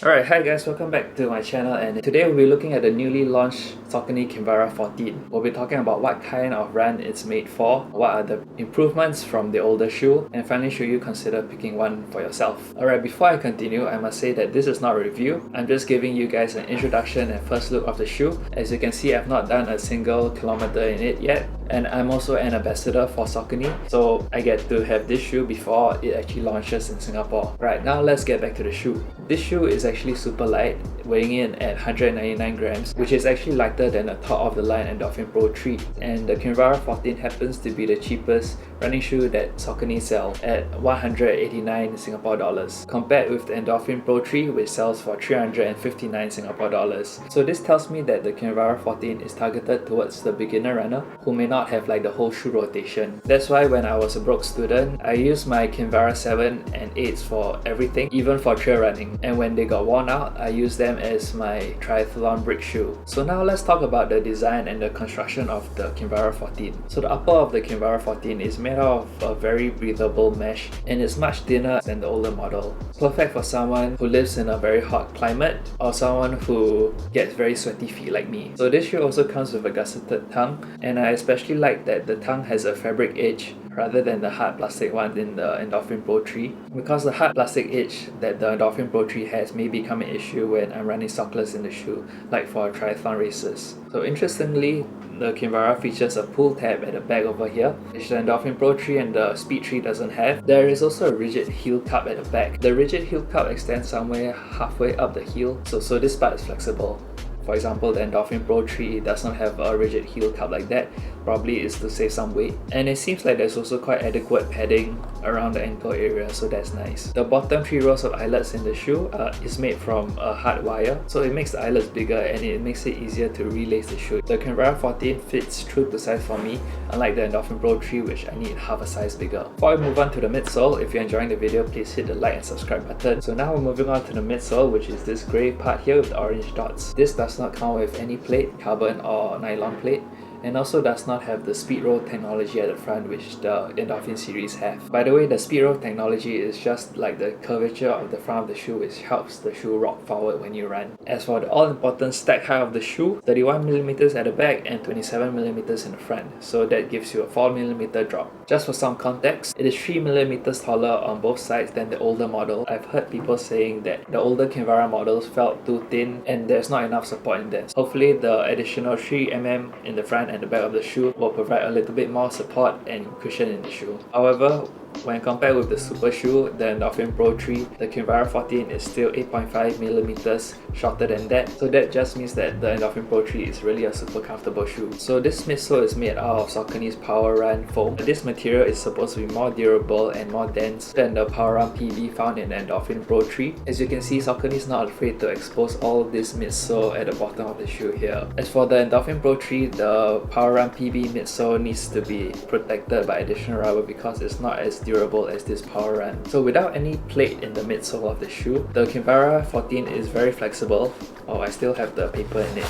Alright, hi guys, welcome back to my channel, and today we'll be looking at the newly launched Saucony Kinvara 14. We'll be talking about what kind of run it's made for, what are the improvements from the older shoe, and finally should you consider picking one for yourself. Alright, before I continue, I must say that this is not a review. I'm just giving you guys an introduction and first look of the shoe. As you can see, I've not done a single kilometer in it yet, and I'm also an ambassador for Saucony, so I get to have this shoe before it actually launches in Singapore. Right, now let's get back to the shoe. This shoe is actually super light, weighing in at 199 grams, which is actually lighter than the top of the line Endorphin Pro 3. And the Kinvara 14 happens to be the cheapest running shoe that Saucony sell at 189 Singapore dollars, compared with the Endorphin Pro 3, which sells for 359 Singapore dollars. So this tells me that the Kinvara 14 is targeted towards the beginner runner who may not have like the whole shoe rotation. That's why when I was a broke student, I used my Kinvara 7 and 8s for everything, even for trail running. And when they got worn out, I used them as my triathlon brick shoe. So now let's talk about the design and the construction of the Kinvara 14. So the upper of the Kinvara 14 is made out of a very breathable mesh, and it's much thinner than the older model. Perfect for someone who lives in a very hot climate or someone who gets very sweaty feet like me. So this shoe also comes with a gusseted tongue, and I especially like that the tongue has a fabric edge rather than the hard plastic one in the Endorphin Pro 3, because the hard plastic edge that the Endorphin Pro 3 has may become an issue when I'm running sockless in the shoe, like for triathlon races. So interestingly, the Kinvara features a pull tab at the back over here, which the Endorphin Pro 3 and the Speed 3 doesn't have. There is also a rigid heel cup at the back. The rigid heel cup extends somewhere halfway up the heel, so this part is flexible. For example, the Endorphin Pro 3 does not have a rigid heel cup like that, probably is to save some weight. And it seems like there's also quite adequate padding around the ankle area, so that's nice. The bottom 3 rows of eyelets in the shoe is made from a hard wire, so it makes the eyelets bigger and it makes it easier to relace the shoe. The Kinvara 14 fits true to size for me, unlike the Endorphin Pro 3, which I need half a size bigger. Before I move on to the midsole, if you're enjoying the video, please hit the like and subscribe button. So now we're moving on to the midsole, which is this grey part here with the orange dots. This does not come with any plate, carbon or nylon plate, and also does not have the speed roll technology at the front, which the Endorphin series have. By the way, the speed roll technology is just like the curvature of the front of the shoe, which helps the shoe rock forward when you run. As for the all-important stack height of the shoe, 31mm at the back and 27mm in the front, so that gives you a 4mm drop. Just for some context, it is 3mm taller on both sides than the older model. I've heard people saying that the older Kinvara models felt too thin and there's not enough support in them. Hopefully the additional 3mm in the front and the back of the shoe will provide a little bit more support and cushion in the shoe. However, when compared with the super shoe, the Endorphin Pro 3, the Kinvara 14 is still 8.5mm shorter than that, so that just means that the Endorphin Pro 3 is really a super comfortable shoe. So this midsole is made out of Saucony's Power Run foam. This material is supposed to be more durable and more dense than the Power Run PB found in the Endorphin Pro 3. As you can see, Saucony is not afraid to expose all of this midsole at the bottom of the shoe here. As for the Endorphin Pro 3, the Power Run PB midsole needs to be protected by additional rubber because it's not as durable as this Power Run. So without any plate in the midsole of the shoe, the Kinvara 14 is very flexible. Oh, I still have the paper in it,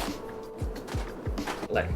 like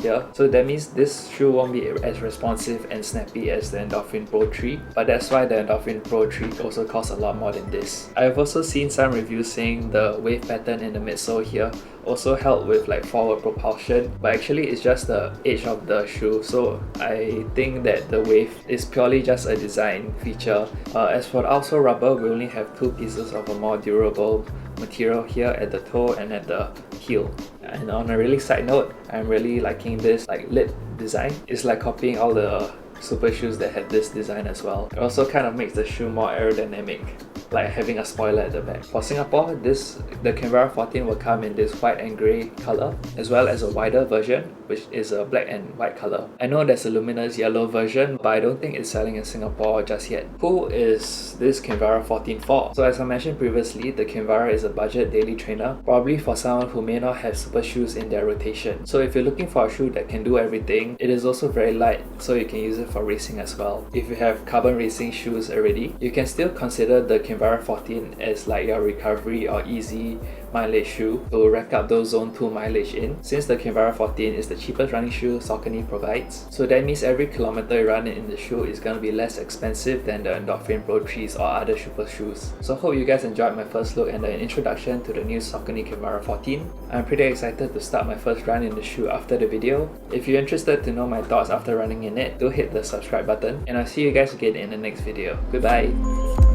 here. So that means this shoe won't be as responsive and snappy as the Endorphin Pro 3, but that's why the Endorphin Pro 3 also costs a lot more than this. I've also seen some reviews saying the wave pattern in the midsole here also help with like forward propulsion, but actually it's just the edge of the shoe, so I think that the wave is purely just a design feature. As for the outsole rubber, we only have 2 pieces of a more durable material here at the toe and at the heel. And on a really side note, I'm really liking this like lid design. It's like copying all the super shoes that have this design as well. It also kind of makes the shoe more aerodynamic, like having a spoiler at the back. For Singapore, the Kinvara 14 will come in this white and grey color, as well as a wider version, which is a black and white color. I know there's a luminous yellow version, but I don't think it's selling in Singapore just yet. Who is this Kinvara 14 for? So as I mentioned previously, the Kinvara is a budget daily trainer, probably for someone who may not have super shoes in their rotation. So if you're looking for a shoe that can do everything, it is also very light, so you can use it for racing as well. If you have carbon racing shoes already, you can still consider the Kinvara Kinvara 14 is like your recovery or easy mileage shoe to rack up those zone 2 mileage in, since the Kinvara 14 is the cheapest running shoe Saucony provides. So that means every kilometer you run in the shoe is going to be less expensive than the Endorphin Pro 3s or other super shoes. So hope you guys enjoyed my first look and an introduction to the new Saucony Kinvara 14. I'm pretty excited to start my first run in the shoe after the video. If you're interested to know my thoughts after running in it, do hit the subscribe button, and I'll see you guys again in the next video. Goodbye!